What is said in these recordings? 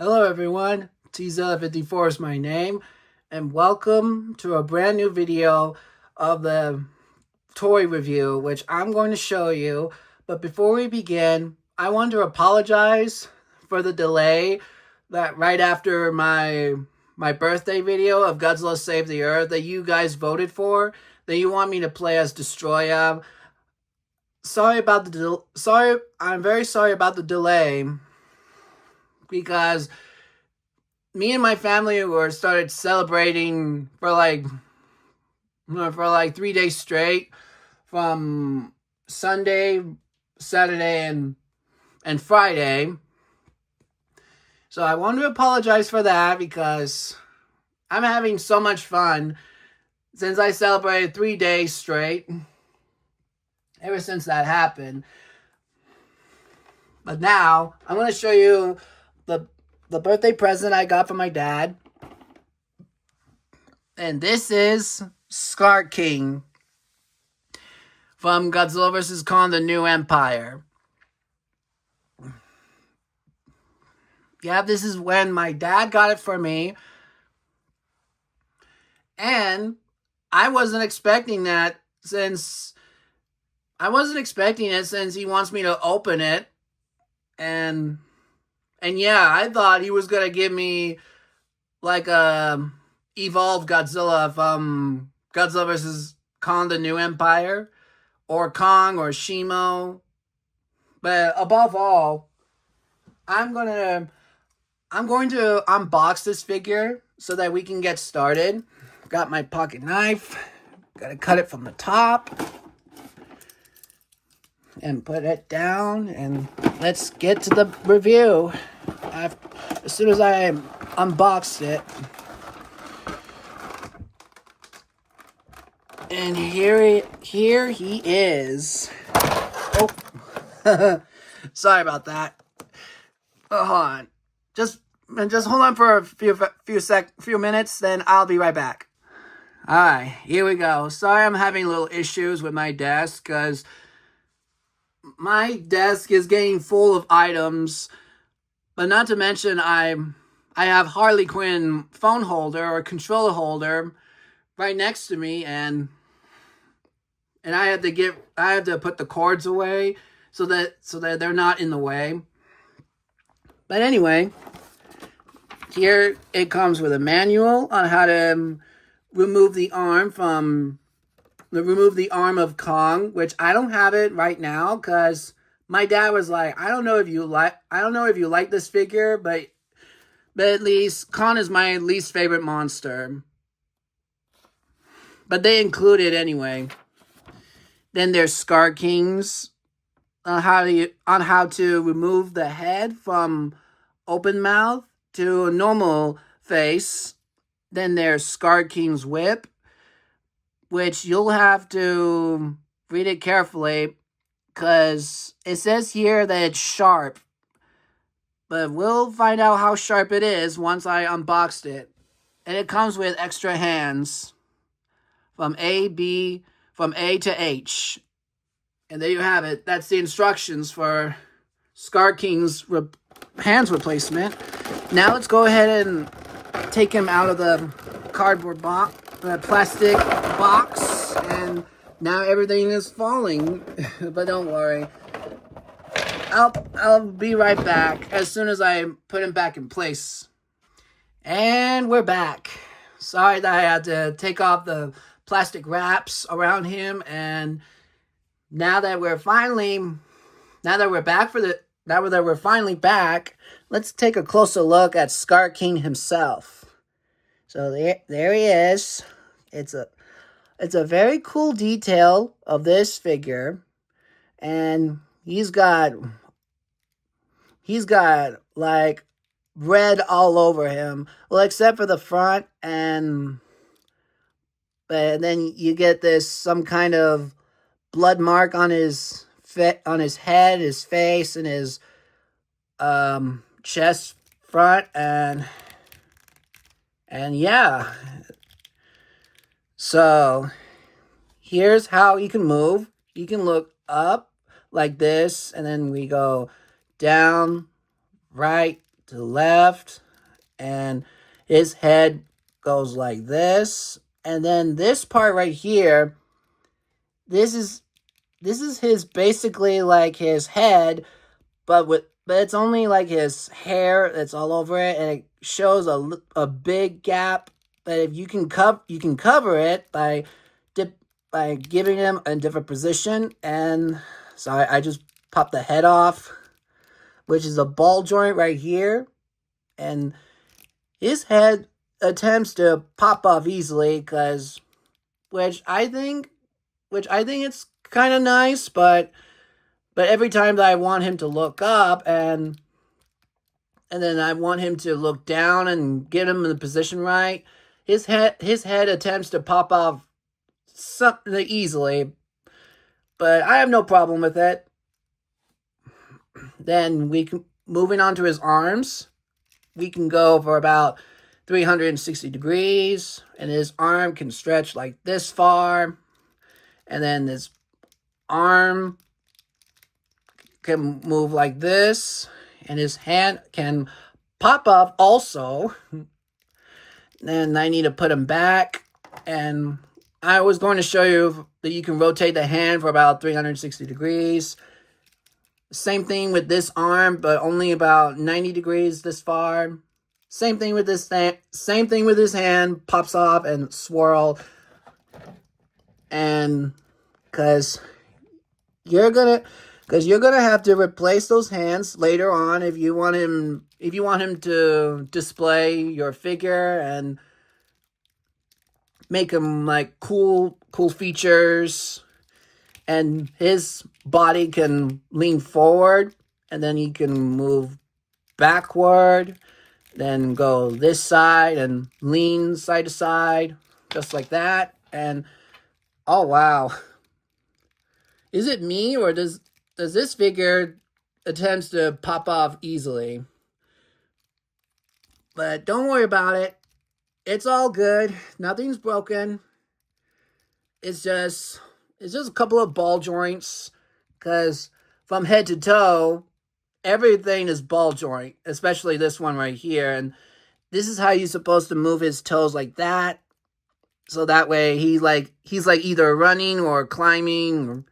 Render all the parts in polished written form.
Hello everyone, Tzilla54 is my name, and welcome to a brand new video of the toy review, which I'm going to show you. But before we begin, I want to apologize for the delay that right after my birthday video of Godzilla Save the Earth that you guys voted for, that you want me to play as Destroya. I'm very sorry about the delay, because me and my family were started celebrating for like 3 days straight, from Sunday, Saturday, and Friday. So I want to apologize for that, because I'm having so much fun since I celebrated 3 days straight ever since that happened. But now I'm going to show you the birthday present I got from my dad. And this is Skar King from Godzilla vs. Kong: The New Empire. Yeah, this is when my dad got it for me. And I wasn't expecting that, since he wants me to open it. And yeah, I thought he was going to give me like a evolved Godzilla from Godzilla vs. Kong: The New Empire, or Kong or Shimo. But above all, I'm going to unbox this figure so that we can get started. Got my pocket knife. Got to cut it from the top and put it down, and let's get to the review. As soon as I unboxed it, and here he is. Oh, sorry about that. Hold on, just hold on for a few minutes, then I'll be right back. All right, here we go. Sorry, I'm having little issues with my desk, because my desk is getting full of items. But not to mention, I have Harley Quinn phone holder or controller holder right next to me, and I have to put the cords away so that they're not in the way. But anyway, here it comes with a manual on how to remove the arm of Kong, which I don't have it right now, because my dad was like, I don't know if you like this figure, but at least Kong is my least favorite monster. But they include it anyway. Then there's Skar King's on how to remove the head from open mouth to a normal face. Then there's Skar King's whip, which you'll have to read it carefully, because it says here that it's sharp. But we'll find out how sharp it is once I unboxed it. And it comes with extra hands from A to H. And there you have it. That's the instructions for Skar King's hands replacement. Now let's go ahead and take him out of the cardboard box, the plastic box, and now everything is falling. But don't worry, I'll be right back as soon as I put him back in place. And we're back. Sorry that I had to take off the plastic wraps around him, and now that we're finally back, let's take a closer look at Skar King himself. So there he is. It's a very cool detail of this figure, and he's got like red all over him. Well, except for the front, but then you get some kind of blood mark on his head, his face, and his chest front, and yeah. So here's how you can move. You can look up like this, and then we go down, right, to the left, and his head goes like this. And then this part right here, this is his, basically like his head, but it's only like his hair that's all over it, and it shows a big gap. But if you can cover it by giving him a different position. And so I just popped the head off, which is a ball joint right here, and his head attempts to pop off easily, which I think it's kind of nice, but every time that I want him to look up and then I want him to look down and get him in the position right, his head attempts to pop off something easily, but I have no problem with it. Then we can, moving on to his arms, we can go for about 360 degrees, and his arm can stretch like this far, and then his arm can move like this, and his hand can pop up also. Then I need to put him back, and I was going to show you that you can rotate the hand for about 360 degrees. Same thing with this arm, but only about 90 degrees this far. Same thing with this same thing with his hand, pops off and swirl. And because you're gonna have to replace those hands later on if you want him to display your figure and make him like cool features. And his body can lean forward, and then he can move backward, then go this side and lean side to side, just like that. And oh wow, is it me, or does this figure attempts to pop off easily? But don't worry about it. It's all good. Nothing's broken. It's just a couple of ball joints, because from head to toe, everything is ball joint, especially this one right here. And this is how you're supposed to move his toes, like that. So that way he's like either running or climbing.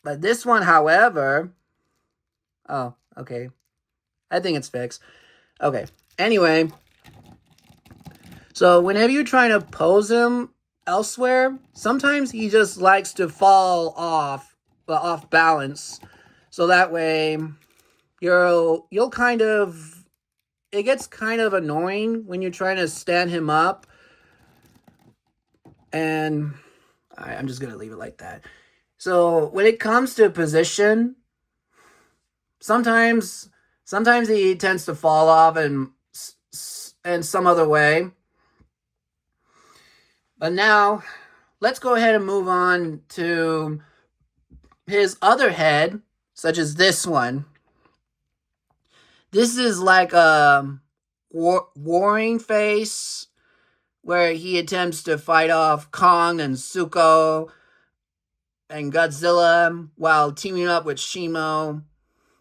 But this one, however, oh, okay. I think it's fixed. Okay. Anyway, so whenever you're trying to pose him elsewhere, sometimes he just likes to fall off balance. So that way you'll kind of, it gets kind of annoying when you're trying to stand him up. And I'm just going to leave it like that. So when it comes to position, sometimes he tends to fall off in some other way. But now, let's go ahead and move on to his other head, such as this one. This is like a warring face, where he attempts to fight off Kong and Zuko and Godzilla while teaming up with Shimo.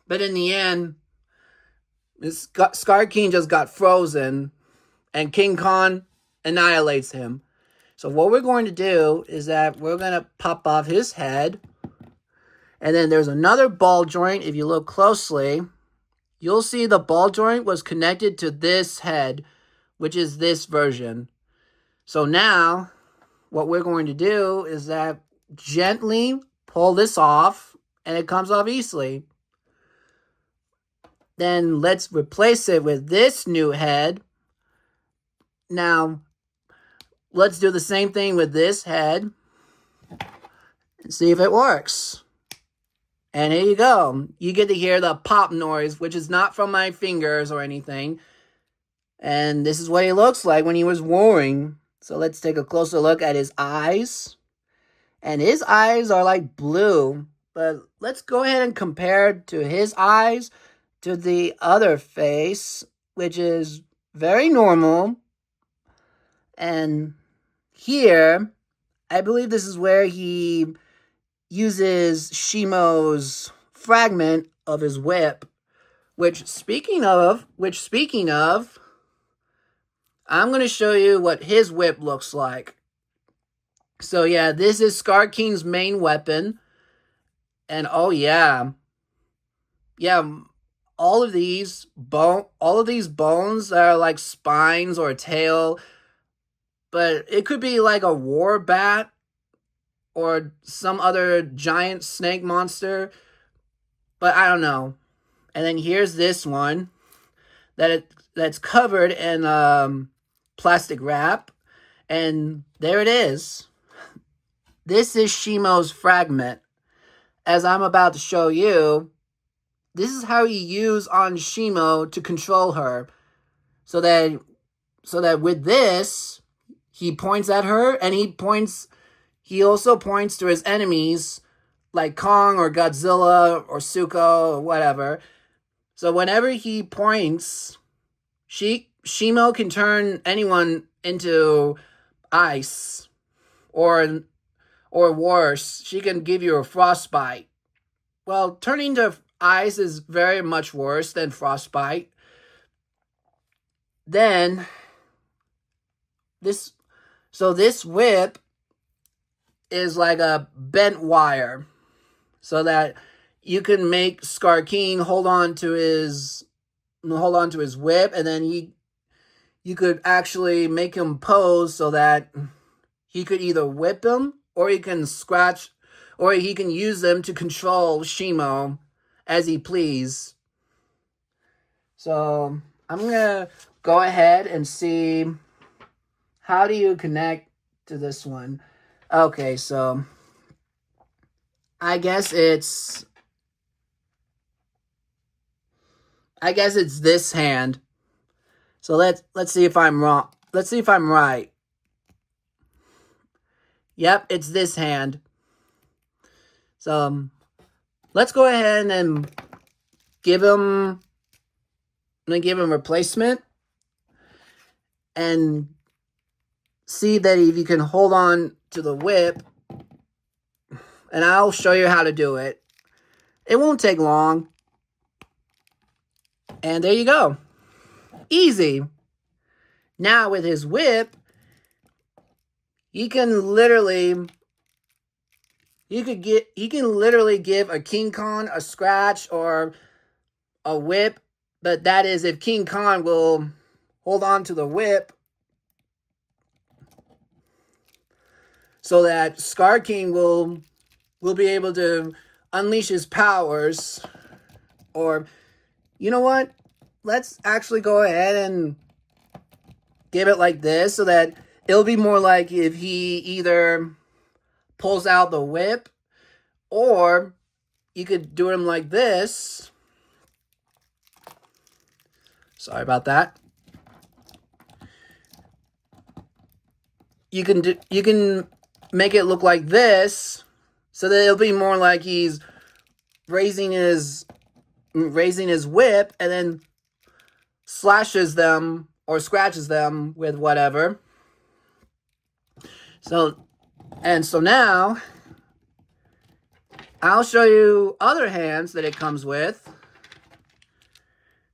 But in the end, Scar King just got frozen, and King Kong annihilates him. So what we're going to do is that we're going to pop off his head. And then there's another ball joint. If you look closely, you'll see the ball joint was connected to this head, which is this version. So now, what we're going to do is that gently pull this off, and it comes off easily. Then let's replace it with this new head. Now, let's do the same thing with this head and see if it works. And here you go. You get to hear the pop noise, which is not from my fingers or anything. And this is what he looks like when he was warring. So let's take a closer look at his eyes. And his eyes are like blue. But let's go ahead and compare to his eyes to the other face, which is very normal. And here, I believe this is where he uses Shimo's fragment of his whip, Which speaking of, I'm going to show you what his whip looks like. So yeah, this is Skar King's main weapon. And oh yeah. Yeah, all of these bones are like spines or a tail, but it could be like a war bat or some other giant snake monster, but I don't know. And then here's this one that's covered in plastic wrap, and there it is. This is Shimo's fragment. As I'm about to show you, this is how you use on Shimo to control her. So that with this, he points at her, and he also points to his enemies like Kong or Godzilla or Suko or whatever. So whenever he points, Shimo can turn anyone into ice, or worse, she can give you a frostbite. Well, turning to ice is very much worse than frostbite. Then this whip is like a bent wire, so that you can make Skar King hold on to his whip, and then you could actually make him pose so that he could either whip him, or he can scratch, or he can use them to control Shimo as he please. So I'm gonna go ahead and see, how do you connect to this one? Okay, so I guess it's this hand. So let's see if I'm wrong. Let's see if I'm right. Yep, it's this hand. So let's go ahead and give him replacement, and see that if you can hold on to the whip, and I'll show you how to do it. It won't take long. And there you go. Easy. Now with his whip, he can literally give a King Kong a scratch or a whip, but that is if King Kong will hold on to the whip, so that Skar King will be able to unleash his powers. Or, you know what? Let's actually go ahead and give it like this, so that it'll be more like if he either pulls out the whip, or you could do him like this. Sorry about that. You can make it look like this, so that it'll be more like he's raising his whip, and then slashes them or scratches them with whatever. So now I'll show you other hands that it comes with.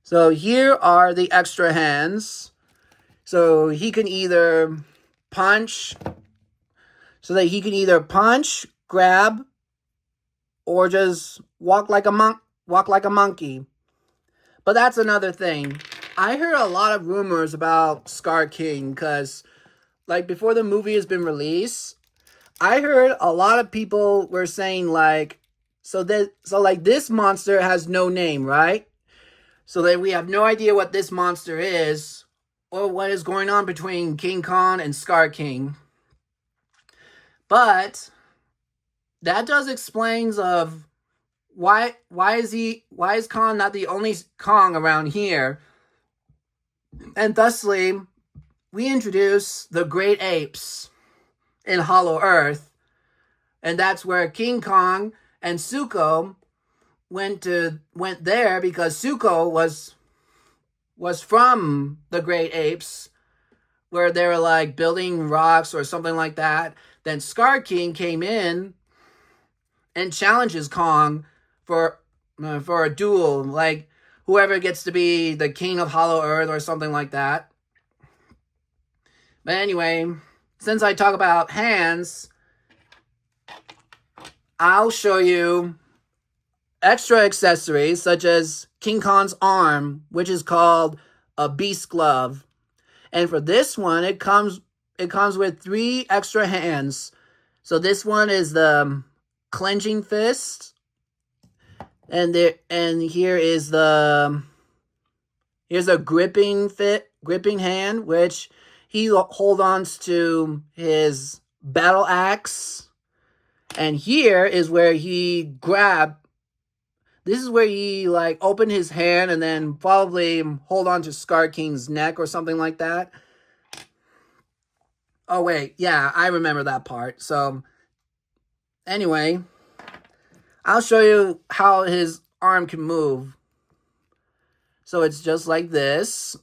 So here are the extra hands. So he can either punch, grab, or just walk like a monkey. But that's another thing. I heard a lot of rumors about Skar King, because like before the movie has been released, I heard a lot of people were saying like, so this monster has no name, right? So that we have no idea what this monster is, or what is going on between King Kong and Skar King. But that does explains of why is Kong not the only Kong around here? And thusly, we introduce the great apes in Hollow Earth, and that's where King Kong and Suko went there, because Suko was from the great apes, where they were like building rocks or something like that. Then Skar King came in and challenges Kong for a duel, like whoever gets to be the king of Hollow Earth or something like that. But anyway, since I talk about hands, I'll show you extra accessories such as King Kong's arm, which is called a beast glove. And for this one, it comes with 3 extra hands. So this one is the clenching fist, and here's a gripping hand, which he holds on to his battle axe. And here is where he this is where he like opened his hand and then probably hold on to Scar King's neck or something like that. Oh wait, yeah, I remember that part. So anyway, I'll show you how his arm can move. So it's just like this.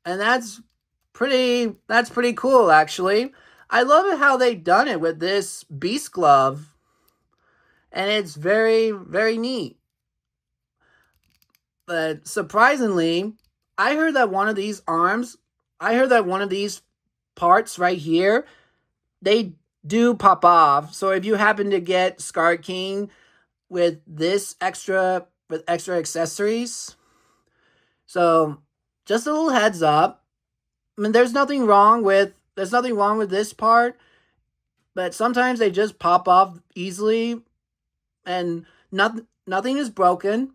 And that's pretty cool, actually. I love it how they done it with this beast glove. And it's very, very neat. But surprisingly, I heard that one of these parts right here, they do pop off. So if you happen to get Scar King with extra accessories, so just a little heads up. I mean, there's nothing wrong with this part, but sometimes they just pop off easily, and nothing is broken.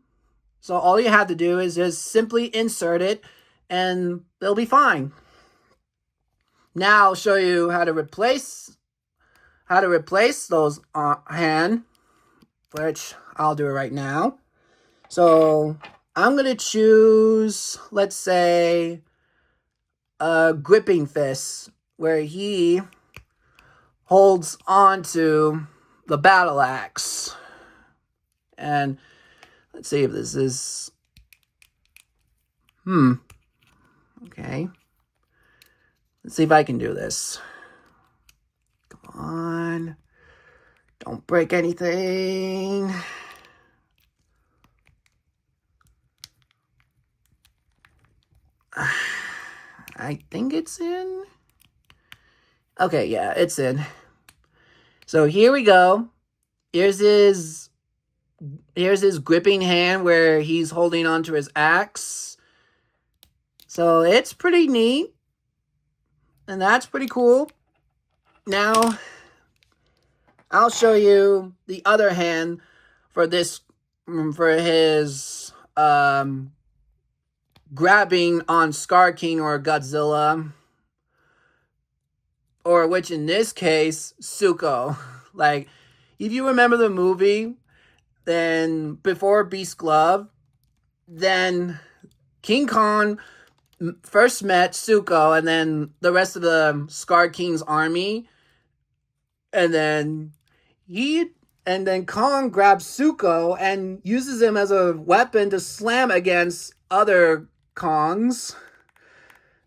So all you have to do is just simply insert it, and they'll be fine. Now I'll show you how to replace those hand, which I'll do it right now. So I'm gonna choose, let's say, a gripping fist, where he holds on to the battle axe. And let's see if this is... Okay. Let's see if I can do this. Come on. Don't break anything. I think it's in. Okay, yeah, it's in. So here we go. Here's his gripping hand where he's holding onto his axe. So it's pretty neat. And that's pretty cool. Now, I'll show you the other hand for his grabbing on Scar King or Godzilla, or which in this case, Zuko. Like, if you remember the movie, then before Beast Glove, then King Kong first met Zuko, and then the rest of the Scar King's army, and then Kong grabs Zuko and uses him as a weapon to slam against other Kongs.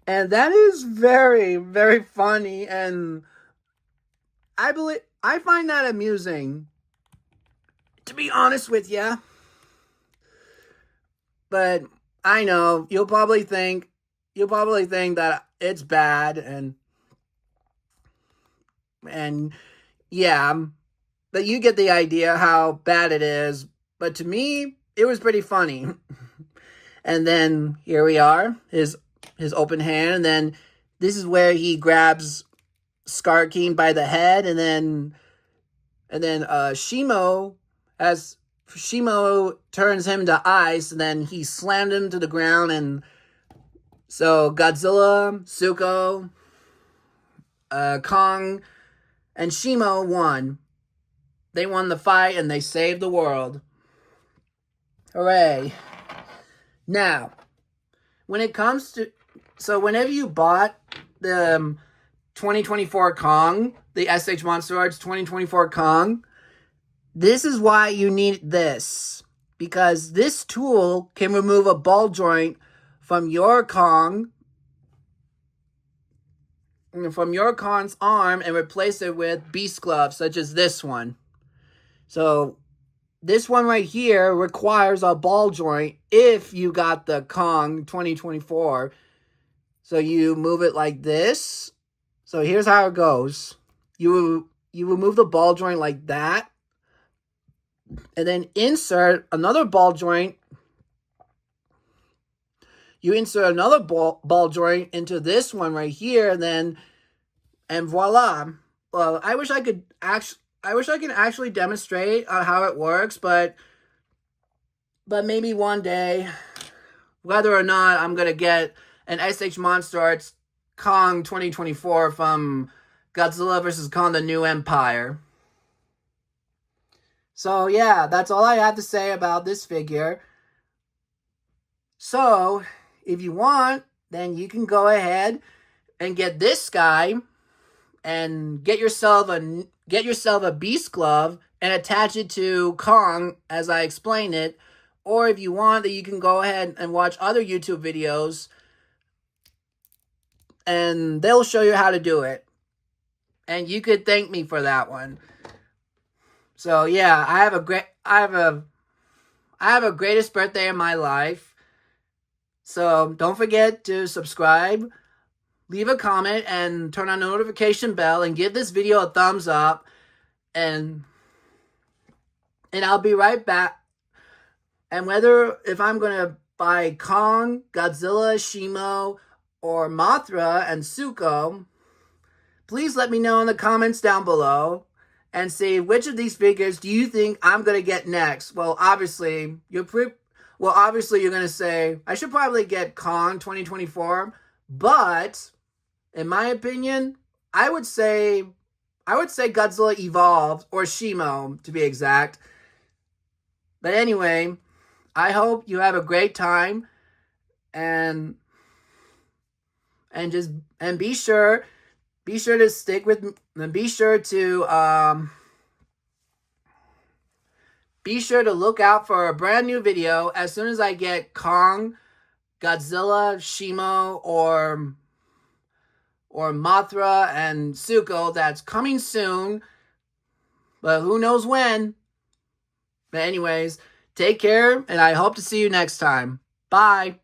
And that is very, very funny, and I find that amusing, to be honest with you. But I know you'll probably think that it's bad, and yeah, but you get the idea how bad it is. But to me, it was pretty funny. And then here we are, his open hand, and then this is where he grabs Scar King by the head, and then Shimo turns him to ice, and then he slammed him to the ground, and so Godzilla, Zuko, Kong, and Shimo won. They won the fight, and they saved the world. Hooray. Now, when it comes to... So whenever you bought the 2024 Kong, the SH Monster Arts 2024 Kong, this is why you need this. Because this tool can remove a ball joint from your Kong's arm and replace it with beast gloves, such as this one. So this one right here requires a ball joint if you got the Kong 2024. So you move it like this. So here's how it goes. You remove the ball joint like that. And then insert another ball joint. You insert another ball joint into this one right here, and voila. Well, I wish I could actually demonstrate how it works, but maybe one day, whether or not I'm gonna get an SH monsterarts Kong 2024 from Godzilla vs. Kong: The New Empire. So yeah, that's all I have to say about this figure. So if you want, then you can go ahead and get this guy and get yourself a beast glove and attach it to Kong as I explain it. Or if you want, that you can go ahead and watch other YouTube videos and they'll show you how to do it. And you could thank me for that one. So yeah, I have a greatest birthday in my life. So don't forget to subscribe, leave a comment, and turn on the notification bell, and give this video a thumbs up. And I'll be right back. And if I'm gonna buy Kong, Godzilla, Shimo, or Mothra and Zuko, please let me know in the comments down below and say which of these figures do you think I'm gonna get next. Well, obviously you're gonna say I should probably get Kong 2024, but in my opinion, I would say Godzilla Evolved, or Shimo to be exact. But anyway, I hope you have a great time, and be sure to stick with me, and be sure to look out for a brand new video as soon as I get Kong, Godzilla, Shimo, or Mothra and Zuko. That's coming soon, but who knows when. But anyways, take care, and I hope to see you next time. Bye.